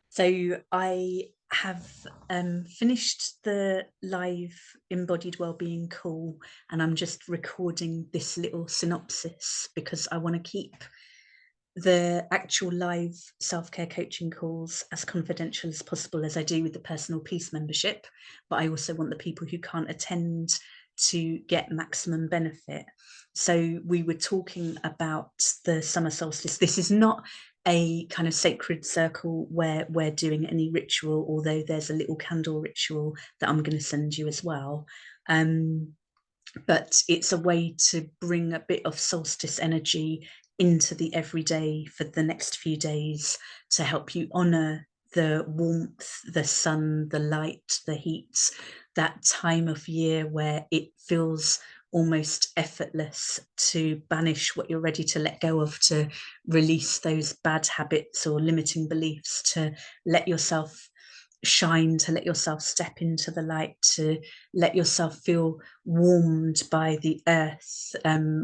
So I have finished the live embodied wellbeing call, and I'm just recording this little synopsis because I want to keep the actual live self-care coaching calls as confidential as possible, as I do with the personal peace membership. But I also want the people who can't attend to get maximum benefit. So we were talking about the summer solstice. This is not a kind of sacred circle where we're doing any ritual, although there's a little candle ritual that I'm going to send you as well. But it's a way to bring a bit of solstice energy into the everyday for the next few days to help you honor the warmth, the sun, the light, the heat, that time of year where it feels almost effortless to banish what you're ready to let go of, to release those bad habits or limiting beliefs, to let yourself shine, to let yourself step into the light, to let yourself feel warmed by the earth,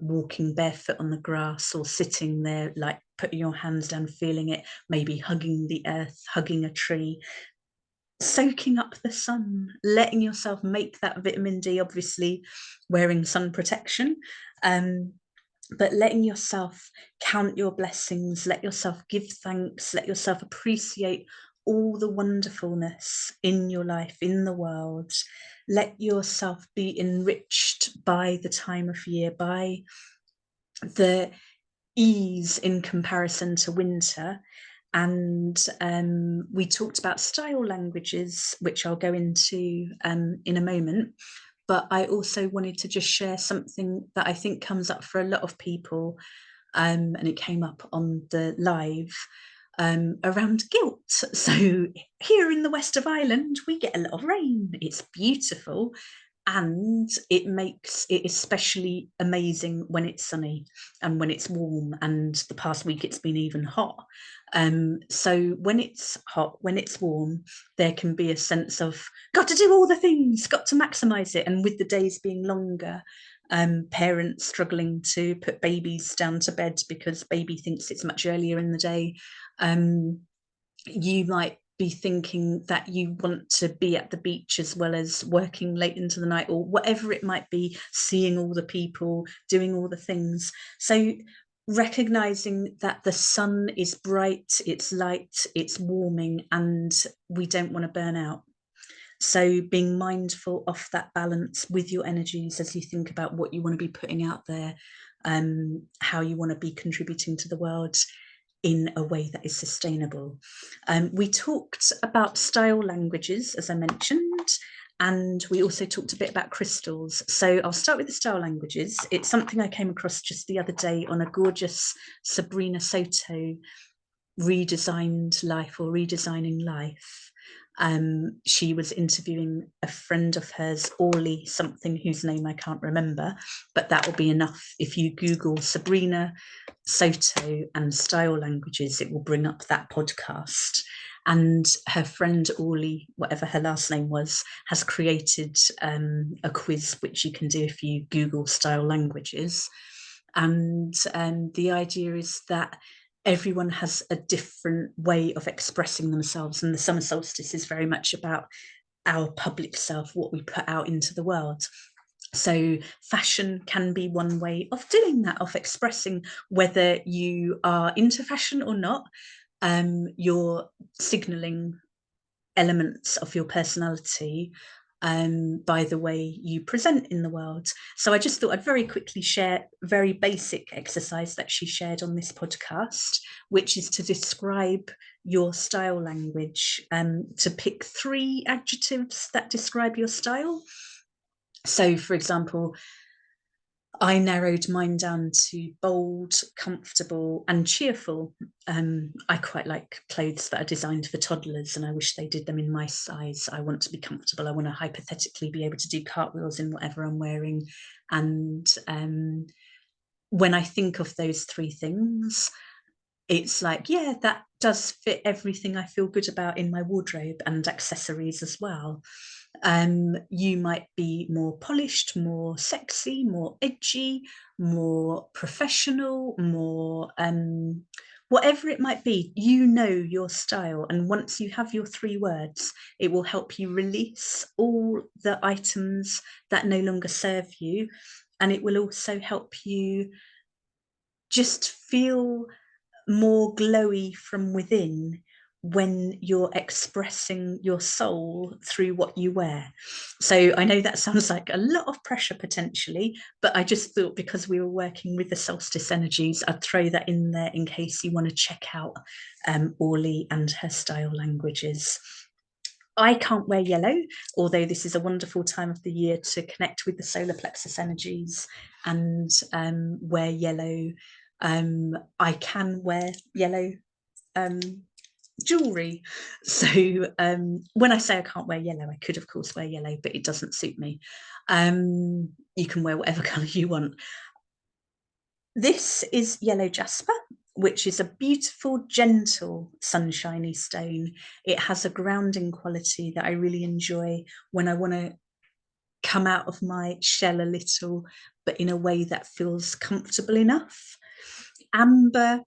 walking barefoot on the grass or sitting there, like putting your hands down, feeling it, maybe hugging the earth, hugging a tree, soaking up the sun, letting yourself make that vitamin D, obviously wearing sun protection. But letting yourself count your blessings, let yourself give thanks, let yourself appreciate all the wonderfulness in your life, in the world. Let yourself be enriched by the time of year, by the ease in comparison to winter. And we talked about style languages, which I'll go into in a moment. But I also wanted to just share something that I think comes up for a lot of people, and it came up on the live, around guilt. So here in the west of Ireland, we get a lot of rain. It's beautiful, and it makes it especially amazing when it's sunny and when it's warm. And the past week it's been even hot. So when it's hot, when it's warm, there can be a sense of got to do all the things, got to maximize it. And with the days being longer, parents struggling to put babies down to bed because baby thinks it's much earlier in the day, you might be thinking that you want to be at the beach as well as working late into the night, or whatever it might be, seeing all the people, doing all the things. So recognizing that the sun is bright, it's light, it's warming, and we don't want to burn out. So being mindful of that balance with your energies as you think about what you want to be putting out there, how you want to be contributing to the world in a way that is sustainable. We talked about style languages, as I mentioned, and we also talked a bit about crystals. So I'll start with the style languages. It's something I came across just the other day on a gorgeous Sabrina Soto redesigned life, or redesigning life. She was interviewing a friend of hers, Orly something, whose name I can't remember, but that will be enough. If you Google Sabrina Soto and style languages, it will bring up that podcast. And her friend Orly, whatever her last name was, has created a quiz which you can do if you Google style languages. And the idea is that everyone has a different way of expressing themselves, and the summer solstice is very much about our public self, what we put out into the world. So fashion can be one way of doing that, of expressing, whether you are into fashion or not. You're signaling elements of your personality by the way you present in the world. So I just thought I'd very quickly share a very basic exercise that she shared on this podcast, which is to describe your style language, to pick 3 adjectives that describe your style. So, for example, I narrowed mine down to bold, comfortable, and cheerful. I quite like clothes that are designed for toddlers, and I wish they did them in my size. I want to be comfortable. I want to hypothetically be able to do cartwheels in whatever I'm wearing. And when I think of those 3 things, it's like, yeah, that does fit everything I feel good about in my wardrobe, and accessories as well. You might be more polished, more sexy, more edgy, more professional, more whatever it might be, you know your style. And once you have your 3 words, it will help you release all the items that no longer serve you. And it will also help you just feel more glowy from within when you're expressing your soul through what you wear. So I know that sounds like a lot of pressure potentially, but I just thought because we were working with the solstice energies, I'd throw that in there in case you want to check out Orly and her style languages. I can't wear yellow, although this is a wonderful time of the year to connect with the solar plexus energies and wear yellow. I can wear yellow jewelry. So when I say I can't wear yellow, I could of course wear yellow, but it doesn't suit me. You can wear whatever colour you want. This is yellow jasper, which is a beautiful, gentle, sunshiny stone. It has a grounding quality that I really enjoy when I want to come out of my shell a little, but in a way that feels comfortable enough. Amber,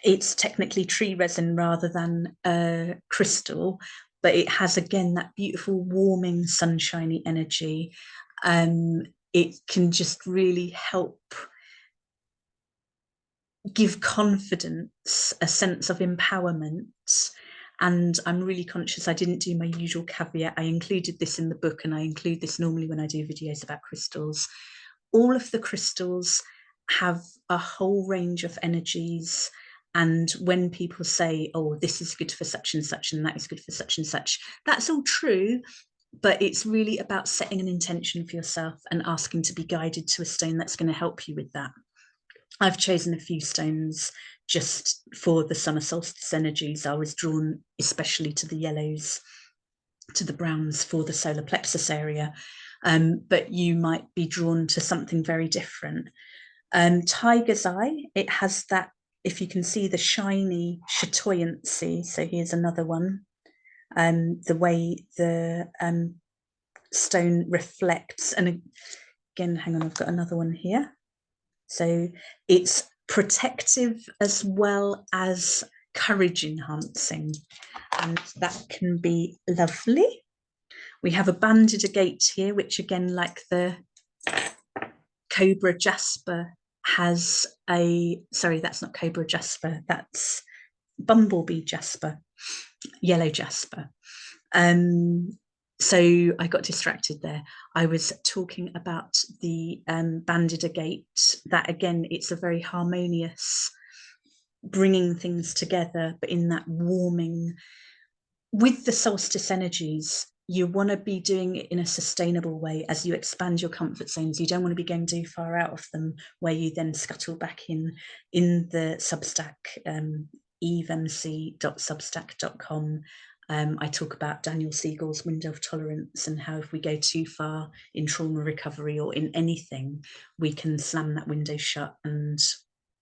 it's technically tree resin rather than a crystal, but it has again that beautiful, warming, sunshiny energy. It can just really help give confidence, a sense of empowerment. And I'm really conscious I didn't do my usual caveat. I included this in the book, and I include this normally when I do videos about crystals. All of the crystals have a whole range of energies. And when people say, oh, this is good for such and such, and that is good for such and such, that's all true. But it's really about setting an intention for yourself and asking to be guided to a stone that's going to help you with that. I've chosen a few stones just for the summer solstice energies. I was drawn especially to the yellows, to the browns for the solar plexus area, but you might be drawn to something very different. Tiger's eye, it has that, if you can see the shiny chatoyancy, so here's another one, the way the stone reflects, and again, hang on, I've got another one here. So it's protective as well as courage enhancing, and that can be lovely. We have a banded agate here, which again, like the cobra jasper, has a, sorry, that's not cobra jasper, that's bumblebee jasper, yellow jasper. So I got distracted there. I was talking about the banded agate, that again, it's a very harmonious, bringing things together, but in that warming. With the solstice energies, you want to be doing it in a sustainable way as you expand your comfort zones. You don't want to be going too far out of them where you then scuttle back in the Substack, evemc.substack.com. I talk about Daniel Siegel's window of tolerance and how if we go too far in trauma recovery or in anything, we can slam that window shut and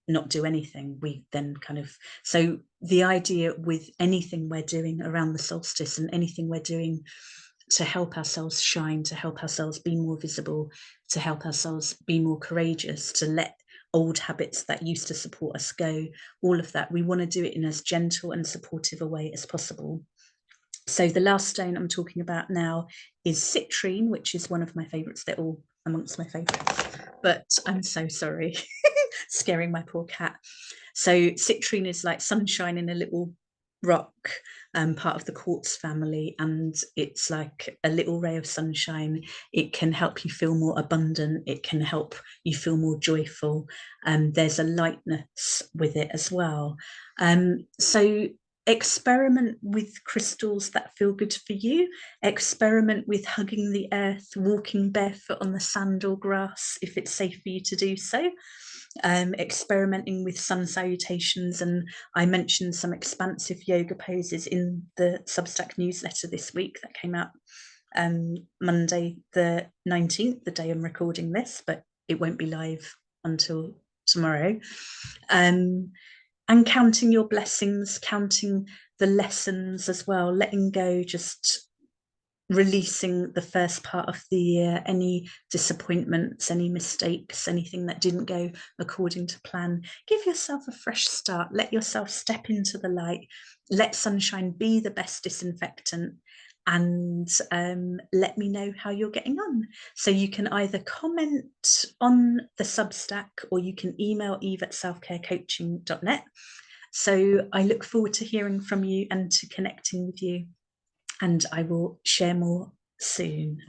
not do anything. We then kind of, so the idea with anything we're doing around the solstice and anything we're doing to help ourselves shine, to help ourselves be more visible, to help ourselves be more courageous, to let old habits that used to support us go, all of that, we want to do it in as gentle and supportive a way as possible. So the last stone I'm talking about now is citrine, which is one of my favorites. They're all amongst my favorites, but I'm so sorry, scaring my poor cat. So citrine is like sunshine in a little rock, part of the quartz family, and it's like a little ray of sunshine. It can help you feel more abundant. It can help you feel more joyful. There's a lightness with it as well. So experiment with crystals that feel good for you. Experiment with hugging the earth, walking barefoot on the sand or grass if it's safe for you to do so. Experimenting with sun salutations, and I mentioned some expansive yoga poses in the Substack newsletter this week that came out Monday the 19th, the day I'm recording this, but it won't be live until tomorrow. And counting your blessings, counting the lessons as well, letting go, just releasing the first part of the year, any disappointments, any mistakes, anything that didn't go according to plan. Give yourself a fresh start. Let yourself step into the light. Let sunshine be the best disinfectant. And let me know how you're getting on. So you can either comment on the Substack or you can email eve@selfcarecoaching.net. So I look forward to hearing from you and to connecting with you, and I will share more soon.